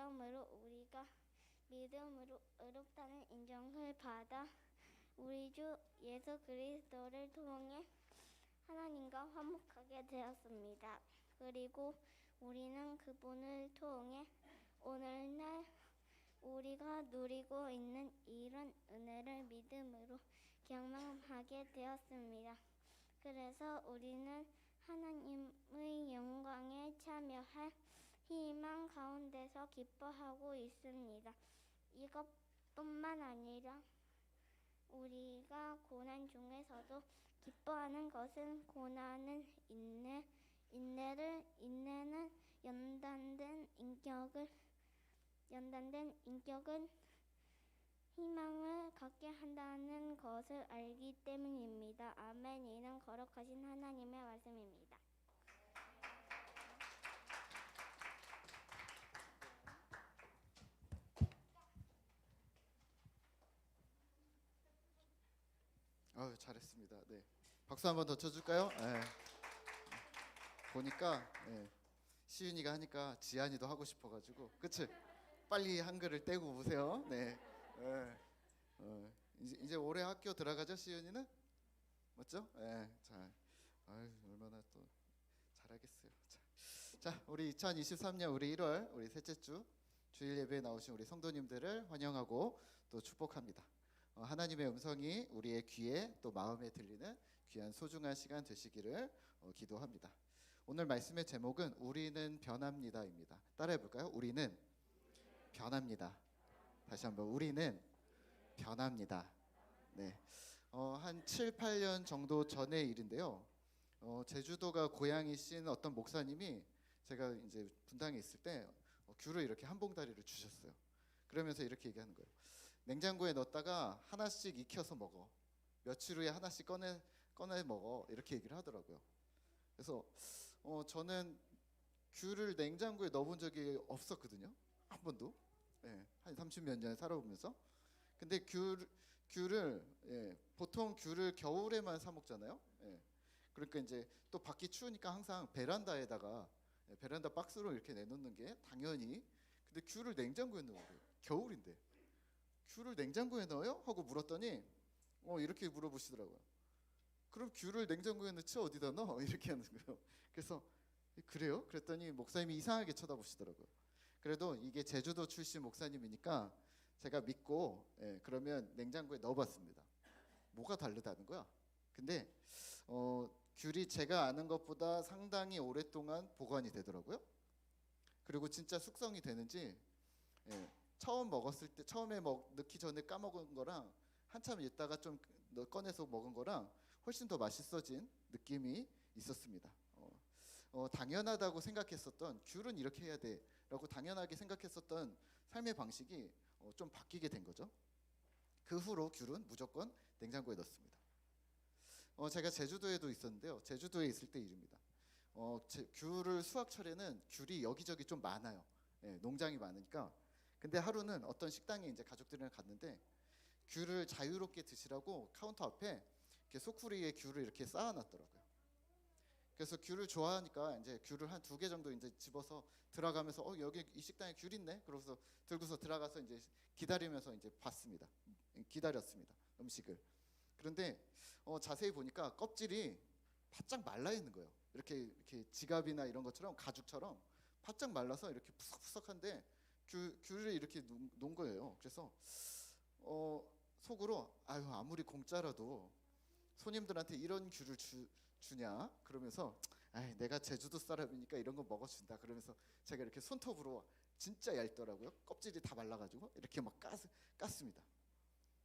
그러므로 우리가 믿음으로 의롭다는 인정을 받아 우리 주 예수 그리스도를 통해 하나님과 화목하게 되었습니다. 그리고 우리는 그분을 통해 오늘날 우리가 누리고 있는 이런 은혜를 믿음으로 경험하게 되었습니다. 그래서 우리는 하나님의 영광에 참여할 희망 가운데서 기뻐하고 있습니다. 이것뿐만 아니라 우리가 고난 중에서도 기뻐하는 것은 고난은 인내는 연단된 인격은 희망을 갖게 한다는 것을 알기 때문입니다. 아멘. 이는 거룩하신 하나님의 말씀입니다. 잘했습니다. 네, 박수 한번 더 쳐줄까요? 네. 보니까 시윤이가 하니까 지한이도 하고 싶어가지고, 그치? 빨리 한글을 떼고 보세요. 네. 이제 올해 학교 들어가죠, 시윤이는? 맞죠? 네. 자, 얼마나 또 잘하겠어요. 자, 우리 2023년 우리 1월 우리 셋째 주 주일 예배에 나오신 우리 성도님들을 환영하고 또 축복합니다. 하나님의 음성이 우리의 귀에 또 마음에 들리는 귀한 소중한 시간 되시기를 기도합니다. 오늘 말씀의 제목은 우리는 변합니다입니다. 따라해 볼까요? 우리는 변합니다. 다시 한번, 우리는 변합니다. 네, 한 7, 8년 정도 전의 일인데요. 제주도가 고향이신 어떤 목사님이 제가 이제 분당에 있을 때 귤을 이렇게 한 봉다리를 주셨어요. 그러면서 이렇게 얘기하는 거예요. 냉장고에 넣었다가 하나씩 익혀서 먹어. 며칠 후에 하나씩 꺼내 먹어. 이렇게 얘기를 하더라고요. 그래서 저는 귤을 냉장고에 넣어본 적이 없었거든요. 한 번도. 한 30몇 년 살아보면서. 근데 귤을 보통 귤을 겨울에만 사 먹잖아요. 그러니까 이제 또 밖이 추우니까 항상 베란다에다가 베란다 박스로 이렇게 내놓는 게 당연히. 근데 귤을 냉장고에 넣어요. 겨울인데 귤을 냉장고에 넣어요? 하고 물었더니 이렇게 물어보시더라고요. 그럼 귤을 냉장고에 넣지 어디다 넣어? 이렇게 하는 거예요. 그래서 그래요? 그랬더니 목사님이 이상하게 쳐다보시더라고요. 그래도 이게 제주도 출신 목사님이니까 제가 믿고 그러면 냉장고에 넣어봤습니다. 뭐가 다르다는 거야? 근데 귤이 제가 아는 것보다 상당히 오랫동안 보관이 되더라고요. 그리고 진짜 숙성이 되는지 처음 먹었을 때 처음에 넣기 전에 까먹은 거랑 한참 있다가 좀 꺼내서 먹은 거랑 훨씬 더 맛있어진 느낌이 있었습니다. 당연하다고 생각했었던 귤은 이렇게 해야 돼라고 당연하게 생각했었던 삶의 방식이 좀 바뀌게 된 거죠. 그 후로 귤은 무조건 냉장고에 넣습니다. 제가 제주도에도 있었는데요. 제주도에 있을 때 일입니다. 귤을 수확철에는 귤이 여기저기 좀 많아요. 농장이 많으니까. 근데 하루는 어떤 식당에 이제 가족들이랑 갔는데 귤을 자유롭게 드시라고 카운터 앞에 이렇게 소쿠리에 귤을 이렇게 쌓아놨더라고요. 그래서 귤을 좋아하니까 이제 귤을 한 2개 정도 이제 집어서 들어가면서 여기 이 식당에 귤 있네. 그러고서 들고서 들어가서 이제 기다리면서 이제 봤습니다. 기다렸습니다. 음식을. 그런데 자세히 보니까 껍질이 바짝 말라 있는 거예요. 이렇게 지갑이나 이런 것처럼 가죽처럼 바짝 말라서 이렇게 푸석푸석한데 귤을 이렇게 놓은 거예요. 그래서 속으로 아무리 공짜라도 손님들한테 이런 귤을 주냐 그러면서 내가 제주도 사람이니까 이런 거 먹어준다 그러면서 제가 이렇게 손톱으로 진짜 얇더라고요. 껍질이 다 말라가지고 이렇게 막 깠습니다.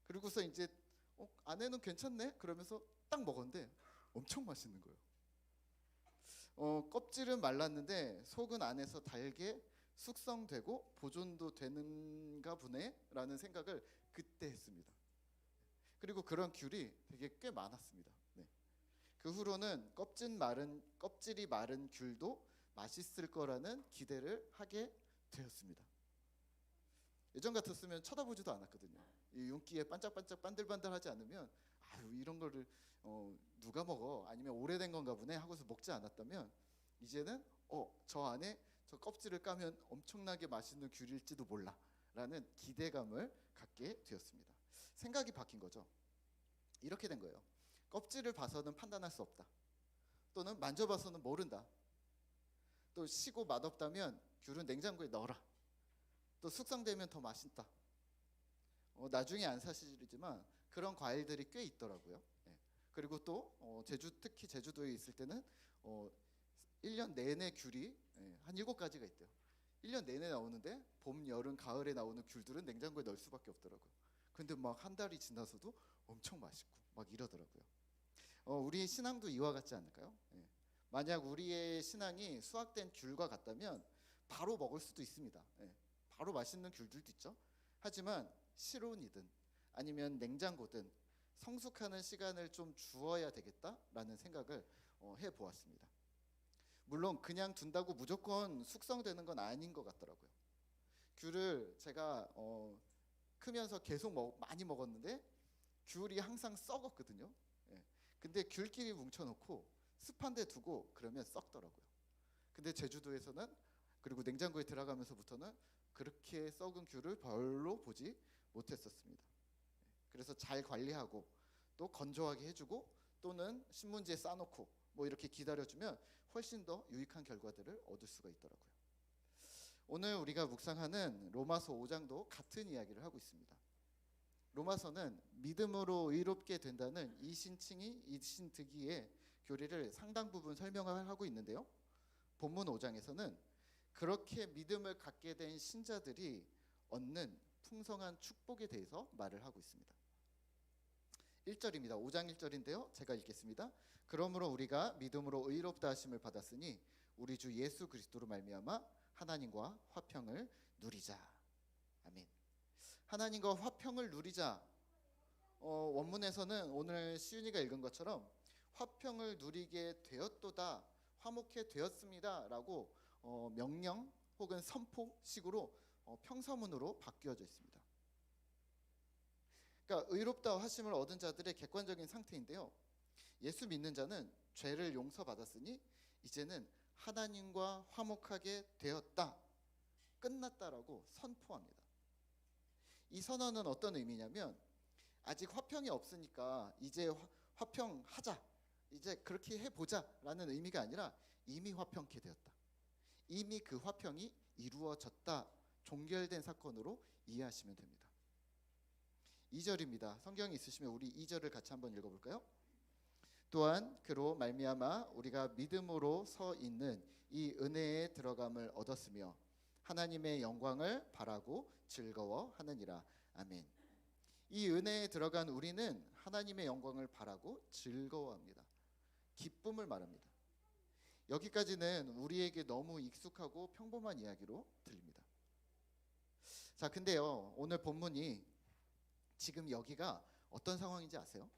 그리고서 이제 안에는 괜찮네 그러면서 딱 먹었는데 엄청 맛있는 거예요. 껍질은 말랐는데 속은 안에서 달게 숙성되고 보존도 되는가 보네 라는 생각을 그때 했습니다. 그리고 그런 귤이 되게 꽤 많았습니다. 그 후로는 껍질이 마른 귤도 맛있을 거라는 기대를 하게 되었습니다. 예전 같았으면 쳐다보지도 않았거든요. 이 윤기에 반짝반짝 반들반들하지 않으면 이런 거를 누가 먹어? 아니면 오래된 건가 보네 하고서 먹지 않았다면 이제는 저 안에 저 껍질을 까면 엄청나게 맛있는 귤일지도 몰라라는 기대감을 갖게 되었습니다. 생각이 바뀐 거죠. 이렇게 된 거예요. 껍질을 봐서는 판단할 수 없다. 또는 만져봐서는 모른다. 또 시고 맛없다면 귤은 냉장고에 넣어라. 또 숙성되면 더 맛있다. 나중에 안 사실이지만 그런 과일들이 꽤 있더라고요. 예. 그리고 또 특히 제주도에 있을 때는 1년 내내 귤이 한 7가지가 있대요. 1년 내내 나오는데 봄, 여름, 가을에 나오는 귤들은 냉장고에 넣을 수밖에 없더라고요. 근데 막 한 달이 지나서도 엄청 맛있고 막 이러더라고요. 우리 신앙도 이와 같지 않을까요? 예. 만약 우리의 신앙이 수확된 귤과 같다면 바로 먹을 수도 있습니다. 예. 바로 맛있는 귤들도 있죠. 하지만 실온이든 아니면 냉장고든 성숙하는 시간을 좀 주어야 되겠다라는 생각을 해보았습니다. 물론 그냥 둔다고 무조건 숙성되는 건 아닌 것 같더라고요. 귤을 제가 크면서 계속 많이 먹었는데 귤이 항상 썩었거든요. 예. 근데 귤끼리 뭉쳐놓고 습한 데 두고 그러면 썩더라고요. 근데 제주도에서는 그리고 냉장고에 들어가면서부터는 그렇게 썩은 귤을 별로 보지 못했었습니다. 그래서 잘 관리하고 또 건조하게 해주고 또는 신문지에 싸놓고 뭐 이렇게 기다려주면 훨씬 더 유익한 결과들을 얻을 수가 있더라고요. 오늘 우리가 묵상하는 로마서 5장도 같은 이야기를 하고 있습니다. 로마서는 믿음으로 의롭게 된다는 이신칭의 이신득이의 교리를 상당 부분 설명을 하고 있는데요. 본문 5장에서는 그렇게 믿음을 갖게 된 신자들이 얻는 풍성한 축복에 대해서 말을 하고 있습니다. 1절입니다. 5장 1절인데요. 제가 읽겠습니다. 그러므로 우리가 믿음으로 의롭다 하심을 받았으니 우리 주 예수 그리스도로 말미암아 하나님과 화평을 누리자. 아멘. 하나님과 화평을 누리자. 원문에서는 오늘 시윤이가 읽은 것처럼 화평을 누리게 되었도다, 화목해 되었습니다라고 명령 혹은 선포식으로 평서문으로 바뀌어져 있습니다. 그러니까 의롭다 하심을 얻은 자들의 객관적인 상태인데요. 예수 믿는 자는 죄를 용서받았으니 이제는 하나님과 화목하게 되었다, 끝났다라고 선포합니다. 이 선언은 어떤 의미냐면 아직 화평이 없으니까 이제 화평하자, 이제 그렇게 해보자라는 의미가 아니라 이미 화평케 되었다, 이미 그 화평이 이루어졌다, 종결된 사건으로 이해하시면 됩니다. 2절입니다. 성경이 있으시면 우리 2절을 같이 한번 읽어볼까요? 또한 그로 말미암아 우리가 믿음으로 서 있는 이 은혜에 들어감을 얻었으며 하나님의 영광을 바라고 즐거워하느니라. 아멘. 이 은혜에 들어간 우리는 하나님의 영광을 바라고 즐거워합니다. 기쁨을 말합니다. 여기까지는 우리에게 너무 익숙하고 평범한 이야기로 들립니다. 자, 근데요, 오늘 본문이 지금 여기가 어떤 상황인지 아세요?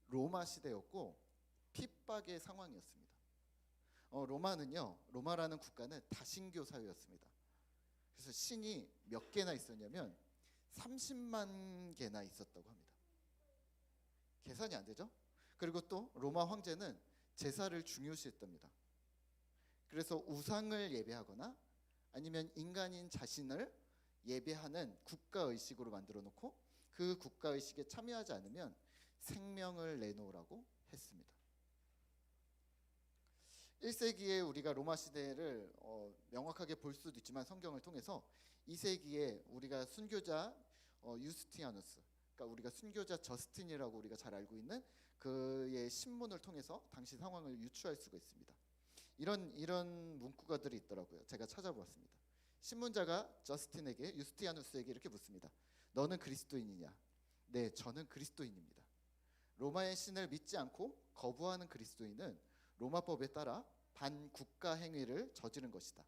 로마 시대였고 핍박의 상황이었습니다. 로마라는 국가는 다신교 사회였습니다. 그래서 신이 몇 개나 있었냐면 30만 개나 있었다고 합니다. 계산이 안 되죠? 그리고 또 로마 황제는 제사를 중요시했답니다. 그래서 우상을 예배하거나 아니면 인간인 자신을 예배하는 국가의식으로 만들어 놓고 그 국가의식에 참여하지 않으면 생명을 내놓으라고 했습니다. 1세기에 우리가 로마 시대를 명확하게 볼 수도 있지만 성경을 통해서 2세기에 우리가 순교자 유스티아누스, 그러니까 우리가 순교자 저스틴이라고 우리가 잘 알고 있는 그의 신문을 통해서 당시 상황을 유추할 수가 있습니다. 이런 문구가들이 있더라고요. 제가 찾아보았습니다. 신문자가 저스틴에게, 유스티아누스에게 이렇게 묻습니다. 너는 그리스도인이냐? 네, 저는 그리스도인입니다. 로마의 신을 믿지 않고 거부하는 그리스도인은 로마법에 따라 반국가 행위를 저지른 것이다.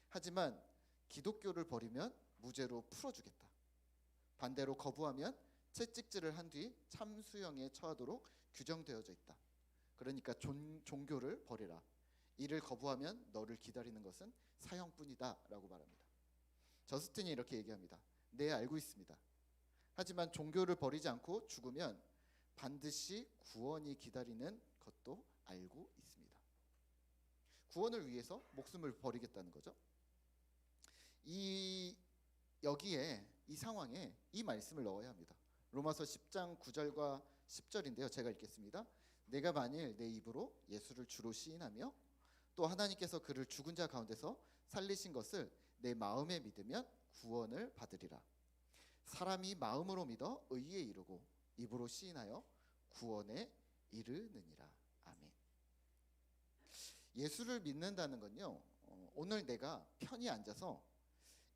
하지만 기독교를 버리면 무죄로 풀어주겠다. 반대로 거부하면 채찍질을 한 뒤 참수형에 처하도록 규정되어져 있다. 그러니까 종교를 버리라. 이를 거부하면 너를 기다리는 것은 사형뿐이다 라고 말합니다. 저스틴이 이렇게 얘기합니다. 네, 알고 있습니다. 하지만 종교를 버리지 않고 죽으면 반드시 구원이 기다리는 것도 알고 있습니다. 구원을 위해서 목숨을 버리겠다는 거죠. 여기에 이 상황에 이 말씀을 넣어야 합니다. 로마서 10장 9절과 10절인데요. 제가 읽겠습니다. 내가 만일 내 입으로 예수를 주로 시인하며 또 하나님께서 그를 죽은 자 가운데서 살리신 것을 내 마음에 믿으면 구원을 받으리라. 사람이 마음으로 믿어 의에 이르고 입으로 시인하여 구원에 이르느니라. 아멘. 예수를 믿는다는 건요, 오늘 내가 편히 앉아서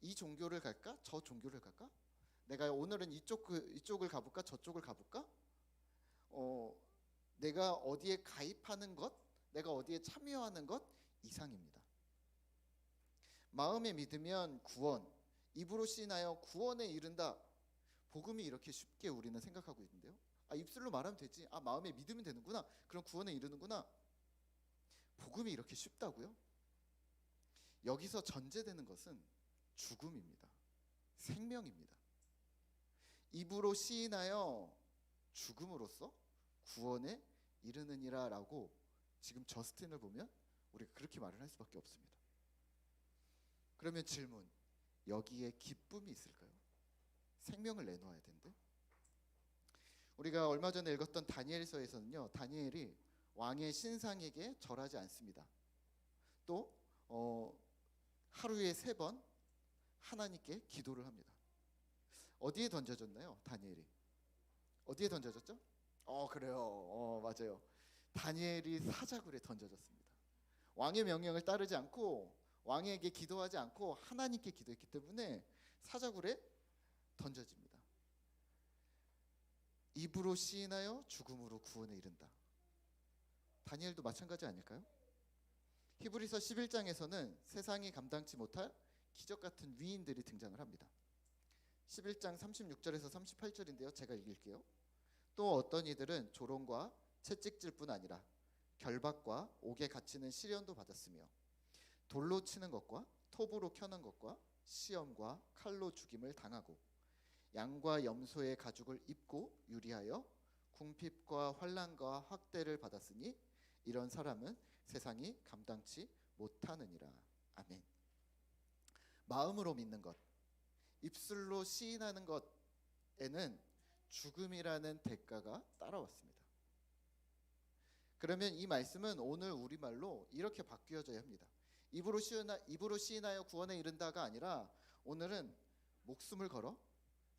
이 종교를 갈까 저 종교를 갈까, 내가 오늘은 이쪽을 가볼까 저쪽을 가볼까, 내가 어디에 가입하는 것, 내가 어디에 참여하는 것 이상입니다. 마음에 믿으면 구원, 입으로 시인하여 구원에 이른다. 복음이 이렇게 쉽게 우리는 생각하고 있는데요. 입술로 말하면 되지. 마음에 믿으면 되는구나. 그럼 구원에 이르는구나. 복음이 이렇게 쉽다고요? 여기서 전제되는 것은 죽음입니다. 생명입니다. 입으로 시인하여 죽음으로써 구원에 이르느니라 라고 지금 저스틴을 보면 우리가 그렇게 말을 할 수밖에 없습니다. 그러면 질문, 여기에 기쁨이 있을까요? 생명을 내놓아야 되는데. 우리가 얼마 전에 읽었던 다니엘서에서는요, 다니엘이 왕의 신상에게 절하지 않습니다. 또 하루에 3번 하나님께 기도를 합니다. 어디에 던져졌나요? 다니엘이 어디에 던져졌죠? 그래요. 맞아요. 다니엘이 사자굴에 던져졌습니다. 왕의 명령을 따르지 않고 왕에게 기도하지 않고 하나님께 기도했기 때문에 사자굴에 던져집니다. 입으로 시인하여 죽음으로 구원에 이른다. 다니엘도 마찬가지 아닐까요? 히브리서 11장에서는 세상이 감당치 못할 기적 같은 위인들이 등장을 합니다. 11장 36절에서 38절인데요. 제가 읽을게요. 또 어떤 이들은 조롱과 채찍질 뿐 아니라 결박과 옥에 갇히는 시련도 받았으며 돌로 치는 것과 톱으로 켜는 것과 시험과 칼로 죽임을 당하고 양과 염소의 가죽을 입고 유리하여 궁핍과 환난과 학대를 받았으니 이런 사람은 세상이 감당치 못하느니라. 아멘. 마음으로 믿는 것, 입술로 시인하는 것에는 죽음이라는 대가가 따라왔습니다. 그러면 이 말씀은 오늘 우리말로 이렇게 바뀌어져야 합니다. 입으로 시인하여 구원에 이른다가 아니라 오늘은 목숨을 걸어,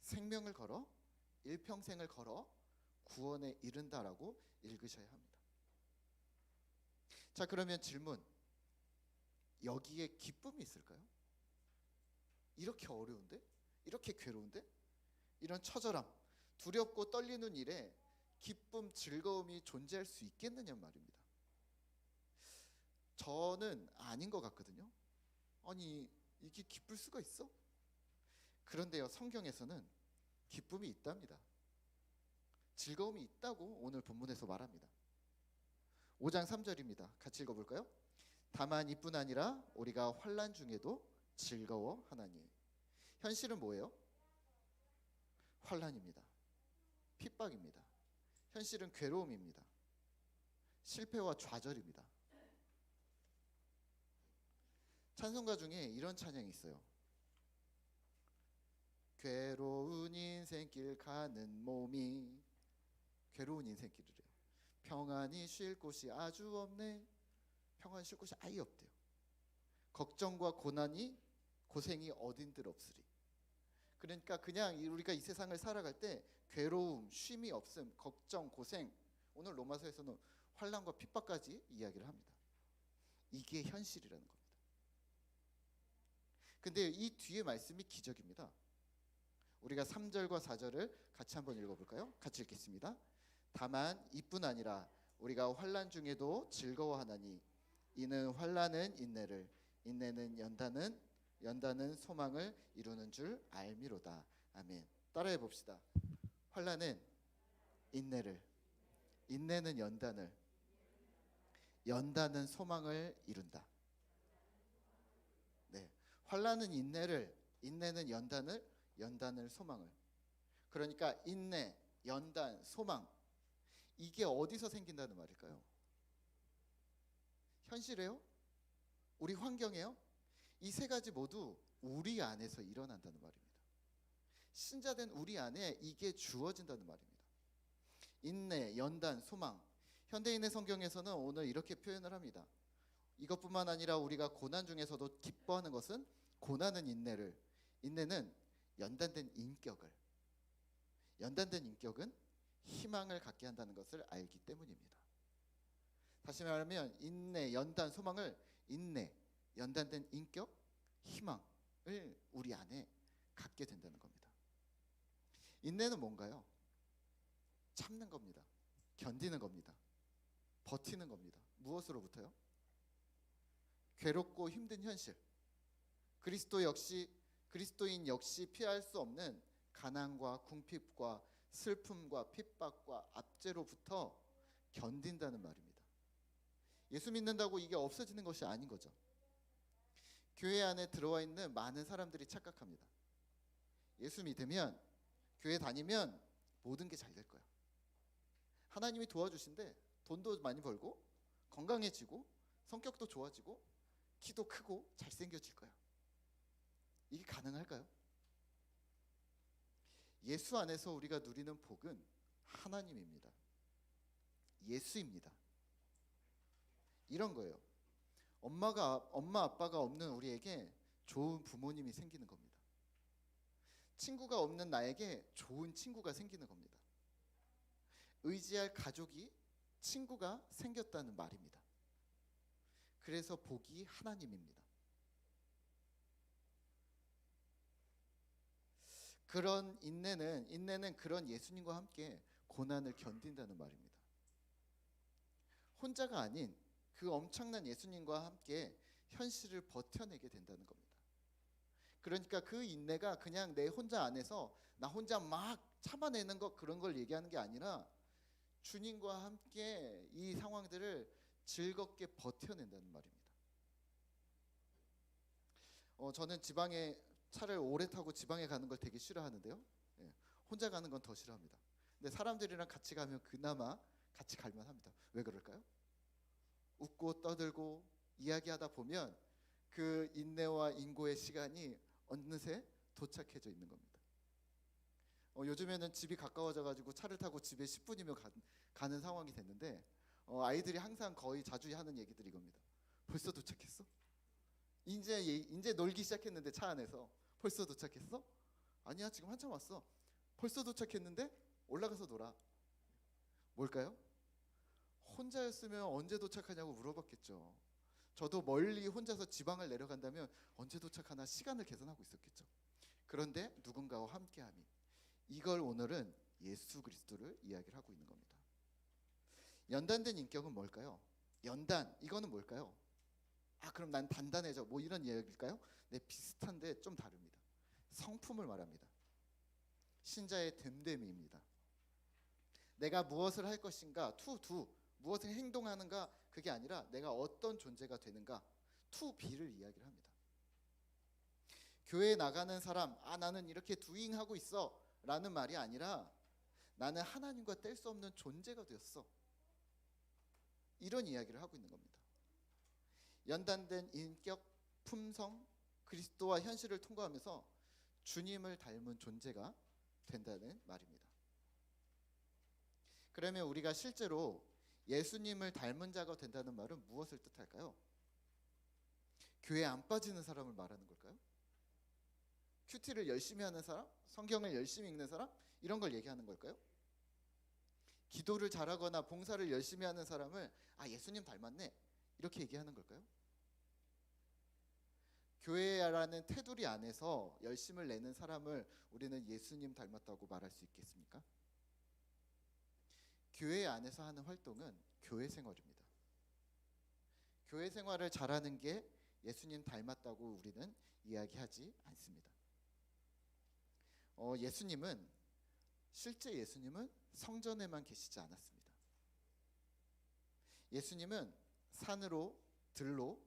생명을 걸어, 일평생을 걸어 구원에 이른다라고 읽으셔야 합니다. 자, 그러면 질문, 여기에 기쁨이 있을까요? 이렇게 어려운데? 이렇게 괴로운데? 이런 처절함, 두렵고 떨리는 일에 기쁨, 즐거움이 존재할 수 있겠느냐 말입니다. 저는 아닌 것 같거든요. 아니, 이게 기쁠 수가 있어? 그런데요, 성경에서는 기쁨이 있답니다. 즐거움이 있다고 오늘 본문에서 말합니다. 5장 3절입니다. 같이 읽어볼까요? 다만 이뿐 아니라 우리가 환난 중에도 즐거워하나니. 현실은 뭐예요? 환난입니다. 핍박입니다. 현실은 괴로움입니다. 실패와 좌절입니다. 찬송가 중에 이런 찬양이 있어요. 괴로운 인생길 가는 몸이, 괴로운 인생길이래요. 평안히 쉴 곳이 아주 없네. 평안히 쉴 곳이 아예 없대요. 걱정과 고생이 어딘들 없으리. 그러니까 그냥 우리가 이 세상을 살아갈 때 괴로움, 쉼이 없음, 걱정, 고생, 오늘 로마서에서는 환난과 핍박까지 이야기를 합니다. 이게 현실이라는 겁니다. 근데 이 뒤에 말씀이 기적입니다. 우리가 3절과 4절을 같이 한번 읽어볼까요? 같이 읽겠습니다. 다만 이뿐 아니라 우리가 환난 중에도 즐거워하나니 이는 환난은 인내를, 인내는 연단은 소망을 이루는 줄 알미로다. 아멘. 따라해 봅시다. 환난은 인내를, 인내는 연단은 소망을 이룬다. 네, 환난은 인내를, 인내는 연단을 소망을. 그러니까 인내, 연단, 소망, 이게 어디서 생긴다는 말일까요? 현실이에요? 우리 환경에요. 이 세 가지 모두 우리 안에서 일어난다는 말입니다. 신자된 우리 안에 이게 주어진다는 말입니다. 인내, 연단, 소망. 현대인의 성경에서는 오늘 이렇게 표현을 합니다. 이것뿐만 아니라 우리가 고난 중에서도 기뻐하는 것은 고난은 인내를, 인내는 연단된 인격을, 연단된 인격은 희망을 갖게 한다는 것을 알기 때문입니다. 다시 말하면 인내, 연단, 소망을 인내, 연단된 인격, 희망을 우리 안에 갖게 된다는 겁니다. 인내는 뭔가요? 참는 겁니다. 견디는 겁니다. 버티는 겁니다. 무엇으로부터요? 괴롭고 힘든 현실. 그리스도인 역시 피할 수 없는 가난과 궁핍과 슬픔과 핍박과 압제로부터 견딘다는 말입니다. 예수 믿는다고 이게 없어지는 것이 아닌 거죠. 교회 안에 들어와 있는 많은 사람들이 착각합니다. 예수 믿으면, 교회 다니면 모든 게 잘 될 거야. 하나님이 도와주신대. 돈도 많이 벌고 건강해지고 성격도 좋아지고 키도 크고 잘생겨질 거야. 이게 가능할까요? 예수 안에서 우리가 누리는 복은 하나님입니다. 예수입니다. 이런 거예요. 엄마 아빠가 없는 우리에게 좋은 부모님이 생기는 겁니다. 친구가 없는 나에게 좋은 친구가 생기는 겁니다. 의지할 가족이, 친구가 생겼다는 말입니다. 그래서 복이 하나님입니다. 그런 인내는 그런 예수님과 함께 고난을 견딘다는 말입니다. 혼자가 아닌 그 엄청난 예수님과 함께 현실을 버텨내게 된다는 겁니다. 그러니까 그 인내가 그냥 내 혼자 안에서 나 혼자 막 참아내는 것, 그런 걸 얘기하는 게 아니라 주님과 함께 이 상황들을 즐겁게 버텨낸다는 말입니다. 저는 지방에 차를 오래 타고 지방에 가는 걸 되게 싫어하는데요. 혼자 가는 건 더 싫어합니다. 근데 사람들이랑 같이 가면 그나마 같이 갈만 합니다. 왜 그럴까요? 웃고 떠들고 이야기하다 보면 그 인내와 인고의 시간이 어느새 도착해져 있는 겁니다. 요즘에는 집이 가까워져 가지고 차를 타고 집에 10분이면 가는 상황이 됐는데 아이들이 항상 거의 자주 하는 얘기들이 이겁니다. 벌써 도착했어? 이제 놀기 시작했는데 차 안에서 벌써 도착했어? 아니야, 지금 한참 왔어. 벌써 도착했는데 올라가서 놀아. 뭘까요? 혼자였으면 언제 도착하냐고 물어봤겠죠. 저도 멀리 혼자서 지방을 내려간다면 언제 도착하나 시간을 계산하고 있었겠죠. 그런데 누군가와 함께함이, 이걸 오늘은 예수 그리스도를 이야기를 하고 있는 겁니다. 연단된 인격은 뭘까요? 연단, 이거는 뭘까요? 그럼 난 단단해져, 뭐 이런 이야기일까요? 네, 비슷한데 좀 다릅니다. 성품을 말합니다. 신자의 됨됨이입니다. 내가 무엇을 할 것인가, 무엇을 행동하는가, 그게 아니라 내가 어떤 존재가 되는가, 비를 이야기를 합니다. 교회에 나가는 사람, 나는 이렇게 두잉하고 있어 라는 말이 아니라 나는 하나님과 뗄 수 없는 존재가 되었어, 이런 이야기를 하고 있는 겁니다. 연단된 인격, 품성, 그리스도와 현실을 통과하면서 주님을 닮은 존재가 된다는 말입니다. 그러면 우리가 실제로 예수님을 닮은 자가 된다는 말은 무엇을 뜻할까요? 교회 안 빠지는 사람을 말하는 걸까요? 큐티를 열심히 하는 사람? 성경을 열심히 읽는 사람? 이런 걸 얘기하는 걸까요? 기도를 잘하거나 봉사를 열심히 하는 사람을 예수님 닮았네, 이렇게 얘기하는 걸까요? 교회라는 테두리 안에서 열심을 내는 사람을 우리는 예수님 닮았다고 말할 수 있겠습니까? 교회 안에서 하는 활동은 교회 생활입니다. 교회 생활을 잘하는 게 예수님 닮았다고 우리는 이야기하지 않습니다. 실제 예수님은 성전에만 계시지 않았습니다. 예수님은 산으로, 들로,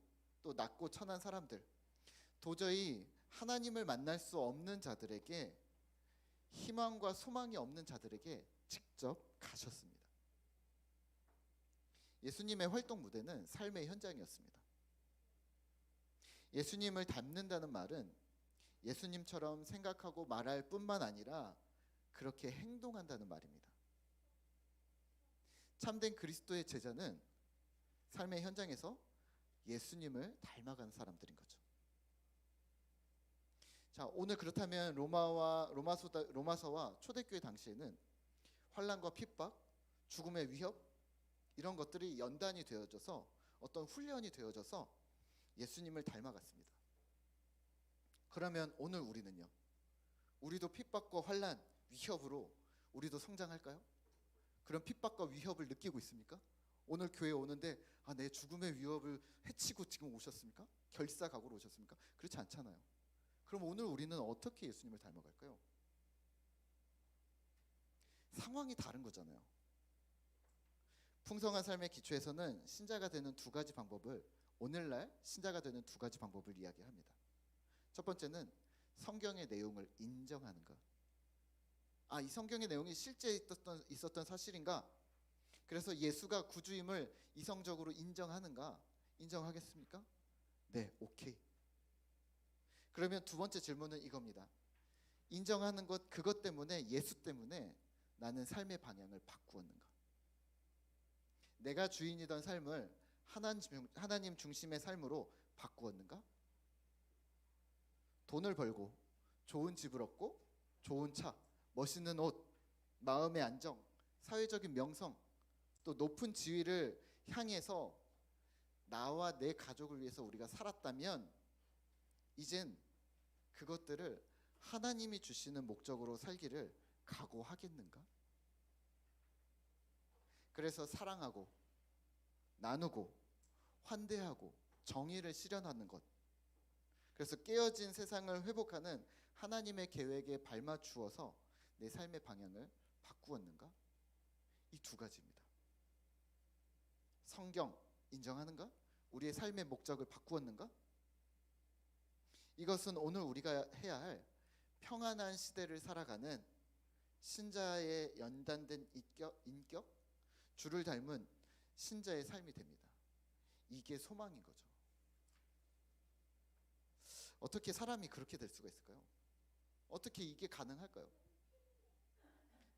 또 낮고 천한 사람들, 도저히 하나님을 만날 수 없는 자들에게, 희망과 소망이 없는 자들에게 직접 가셨습니다. 예수님의 활동 무대는 삶의 현장이었습니다. 예수님을 닮는다는 말은 예수님처럼 생각하고 말할 뿐만 아니라 그렇게 행동한다는 말입니다. 참된 그리스도의 제자는 삶의 현장에서 예수님을 닮아가는 사람들인 거죠. 자, 오늘 그렇다면 로마서와 초대교회 당시에는 환난과 핍박, 죽음의 위협 이런 것들이 연단이 되어져서 어떤 훈련이 되어져서 예수님을 닮아갔습니다. 그러면 오늘 우리는요? 우리도 핍박과 환난, 위협으로 우리도 성장할까요? 그런 핍박과 위협을 느끼고 있습니까? 오늘 교회에 오는데 내 죽음의 위협을 헤치고 지금 오셨습니까? 결사각오로 오셨습니까? 그렇지 않잖아요. 그럼 오늘 우리는 어떻게 예수님을 닮아갈까요? 상황이 다른 거잖아요. 풍성한 삶의 기초에서는 신자가 되는 두 가지 방법을 오늘날 신자가 되는 두 가지 방법을 이야기합니다. 첫 번째는 성경의 내용을 인정하는 것. 이 성경의 내용이 실제 있었던 사실인가? 그래서 예수가 구주임을 이성적으로 인정하는가? 인정하겠습니까? 네, 오케이. 그러면 두 번째 질문은 이겁니다. 인정하는 것, 그것 때문에, 예수 때문에 나는 삶의 방향을 바꾸었는가? 내가 주인이던 삶을 하나님 중심의 삶으로 바꾸었는가? 돈을 벌고 좋은 집을 얻고 좋은 차, 멋있는 옷, 마음의 안정, 사회적인 명성, 또 높은 지위를 향해서 나와 내 가족을 위해서 우리가 살았다면 이젠 그것들을 하나님이 주시는 목적으로 살기를 각오하겠는가? 그래서 사랑하고 나누고 환대하고 정의를 실현하는 것, 그래서 깨어진 세상을 회복하는 하나님의 계획에 발맞추어서 내 삶의 방향을 바꾸었는가? 이 두 가지입니다. 성경 인정하는가? 우리의 삶의 목적을 바꾸었는가? 이것은 오늘 우리가 해야 할 평안한 시대를 살아가는 신자의 연단된 인격, 주를 닮은 신자의 삶이 됩니다. 이게 소망인 거죠. 어떻게 사람이 그렇게 될 수가 있을까요? 어떻게 이게 가능할까요?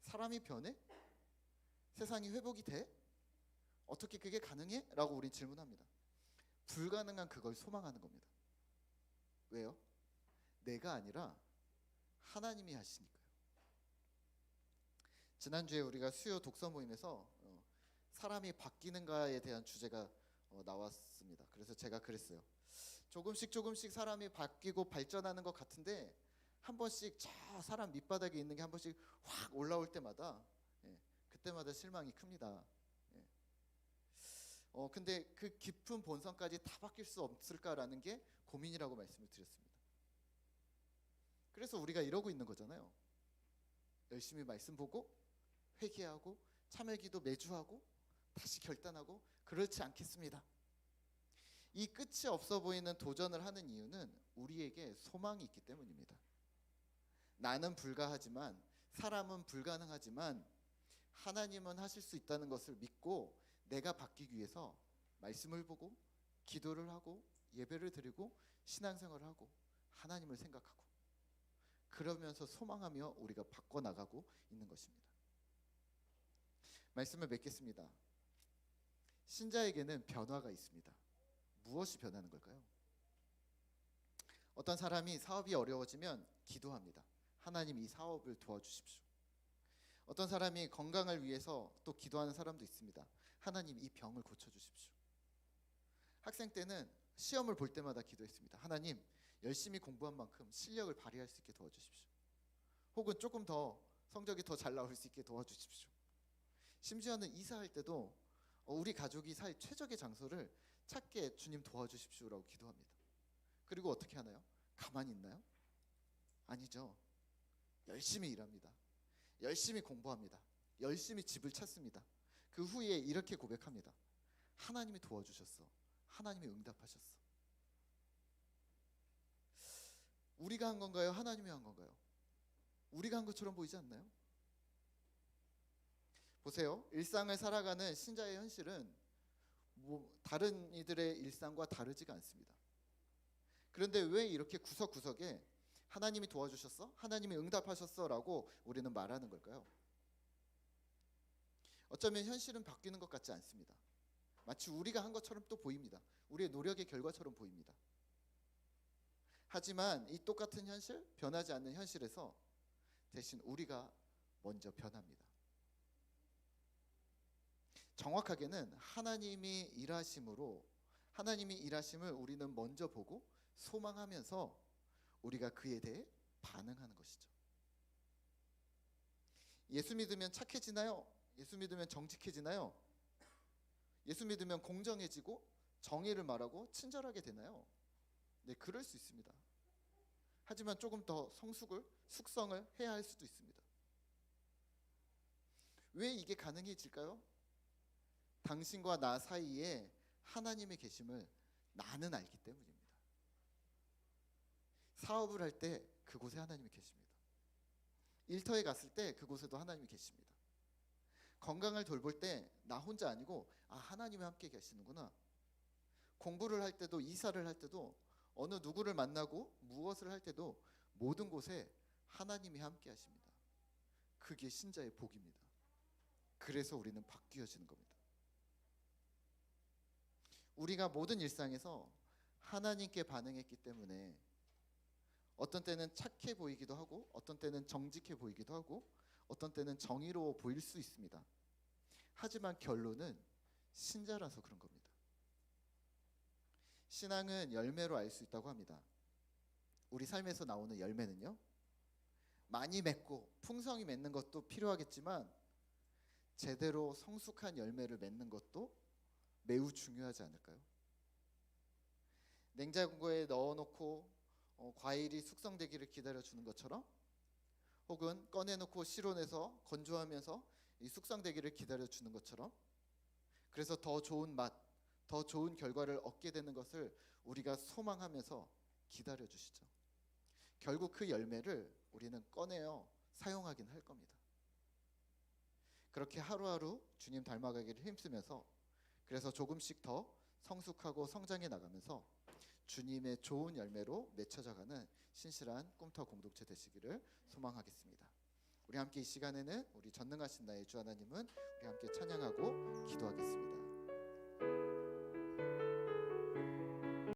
사람이 변해? 세상이 회복이 돼? 어떻게 그게 가능해? 라고 우린 질문합니다. 불가능한 그걸 소망하는 겁니다. 왜요? 내가 아니라 하나님이 하시니까요. 지난주에 우리가 수요 독서 모임에서 사람이 바뀌는가에 대한 주제가 나왔습니다. 그래서 제가 그랬어요. 조금씩 사람이 바뀌고 발전하는 것 같은데 한 번씩 저 사람 밑바닥에 있는 게 한 번씩 확 올라올 때마다 그때마다 실망이 큽니다. 근데 그 깊은 본성까지 다 바뀔 수 없을까라는 게 고민이라고 말씀을 드렸습니다. 그래서 우리가 이러고 있는 거잖아요. 열심히 말씀 보고 회개하고 참회기도 매주 하고 다시 결단하고 그렇지 않겠습니다. 이 끝이 없어 보이는 도전을 하는 이유는 우리에게 소망이 있기 때문입니다. 나는 불가하지만, 사람은 불가능하지만 하나님은 하실 수 있다는 것을 믿고 내가 바뀌기 위해서 말씀을 보고 기도를 하고 예배를 드리고 신앙생활을 하고 하나님을 생각하고 그러면서 소망하며 우리가 바꿔나가고 있는 것입니다. 말씀을 맺겠습니다. 신자에게는 변화가 있습니다. 무엇이 변하는 걸까요? 어떤 사람이 사업이 어려워지면 기도합니다. 하나님 이 사업을 도와주십시오. 어떤 사람이 건강을 위해서 또 기도하는 사람도 있습니다. 하나님 이 병을 고쳐주십시오. 학생 때는 시험을 볼 때마다 기도했습니다. 하나님 열심히 공부한 만큼 실력을 발휘할 수 있게 도와주십시오. 혹은 조금 더 성적이 더 잘 나올 수 있게 도와주십시오. 심지어는 이사할 때도 우리 가족이 살 최적의 장소를 찾게 주님 도와주십시오라고 기도합니다. 그리고 어떻게 하나요? 가만히 있나요? 아니죠. 열심히 일합니다. 열심히 공부합니다. 열심히 집을 찾습니다. 그 후에 이렇게 고백합니다. 하나님이 도와주셨어. 하나님이 응답하셨어. 우리가 한 건가요? 하나님이 한 건가요? 우리가 한 것처럼 보이지 않나요? 보세요. 일상을 살아가는 신자의 현실은 다른 이들의 일상과 다르지가 않습니다. 그런데 왜 이렇게 구석구석에 하나님이 도와주셨어? 하나님이 응답하셨어? 라고 우리는 말하는 걸까요? 어쩌면 현실은 바뀌는 것 같지 않습니다. 마치 우리가 한 것처럼 또 보입니다. 우리의 노력의 결과처럼 보입니다. 하지만 이 똑같은 현실, 변하지 않는 현실에서 대신 우리가 먼저 변합니다. 정확하게는 하나님이 일하심을 우리는 먼저 보고 소망하면서 우리가 그에 대해 반응하는 것이죠. 예수 믿으면 착해지나요? 예수 믿으면 정직해지나요? 예수 믿으면 공정해지고 정의를 말하고 친절하게 되나요? 네, 그럴 수 있습니다. 하지만 조금 더 숙성을 해야 할 수도 있습니다. 왜 이게 가능해질까요? 당신과 나 사이에 하나님의 계심을 나는 알기 때문입니다. 사업을 할 때 그곳에 하나님이 계십니다. 일터에 갔을 때 그곳에도 하나님이 계십니다. 건강을 돌볼 때 나 혼자 아니고 하나님이 함께 계시는구나. 공부를 할 때도 이사를 할 때도 어느 누구를 만나고 무엇을 할 때도 모든 곳에 하나님이 함께 하십니다. 그게 신자의 복입니다. 그래서 우리는 바뀌어지는 겁니다. 우리가 모든 일상에서 하나님께 반응했기 때문에 어떤 때는 착해 보이기도 하고 어떤 때는 정직해 보이기도 하고 어떤 때는 정의로워 보일 수 있습니다. 하지만 결론은 신자라서 그런 겁니다. 신앙은 열매로 알 수 있다고 합니다. 우리 삶에서 나오는 열매는요, 많이 맺고 풍성히 맺는 것도 필요하겠지만 제대로 성숙한 열매를 맺는 것도 매우 중요하지 않을까요? 냉장고에 넣어놓고 과일이 숙성되기를 기다려주는 것처럼, 혹은 꺼내놓고 실온에서 건조하면서 이 숙성되기를 기다려주는 것처럼, 그래서 더 좋은 맛, 더 좋은 결과를 얻게 되는 것을 우리가 소망하면서 기다려주시죠. 결국 그 열매를 우리는 꺼내어 사용하긴 할 겁니다. 그렇게 하루하루 주님 닮아가기를 힘쓰면서, 그래서 조금씩 더 성숙하고 성장해 나가면서 주님의 좋은 열매로 맺혀져가는 신실한 꿈터 공동체 되시기를 소망하겠습니다. 우리 함께 이 시간에는 우리 전능하신 나의 주 하나님은 우리 함께 찬양하고 기도하겠습니다.